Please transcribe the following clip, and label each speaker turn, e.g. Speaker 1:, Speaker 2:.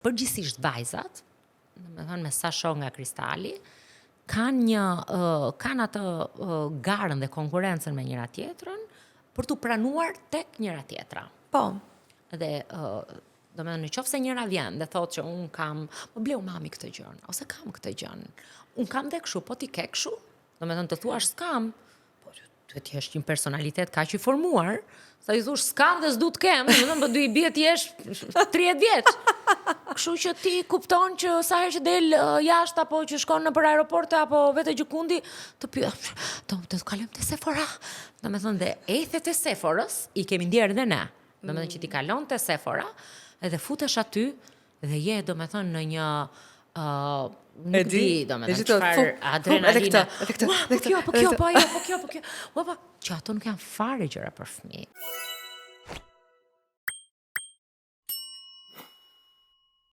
Speaker 1: Përgjithsisht vajzat, domethënë me sa shoh nga Kristali, kanë atë garën dhe konkurrencën me njëra tjetrën për të pranuar tek njëra tjetra.
Speaker 2: Po.
Speaker 1: Dhe domethënë nëse njëra vjen dhe thotë që un kam, më bleu mami këtë gjën, ose kam këtë gjën. Un kam dhe kështu, po ti ke kështu. Domethënë të thuash s'kam, po ti jesh një personalitet kaq i formuar, sa i thush s'kam dhe s'du të kem, domethënë po do i bie ti jesh 30 vjeç. Kështu që ti kupton që sa herë që del jashtë apo që shkon nëpër aeroporte apo vete gjikundi, të pyet, të kalojmë te Sephora. Domethënë dhe ethet e Sephorës i kemi ndjerë edhe ne. Domethënë që ti kalon te Sephora edhe futesh aty dhe je domethënë në një nuk di, domethënë çfarë adrenalina. Po kjo, që ato nuk janë fare gjëra për fëmijë.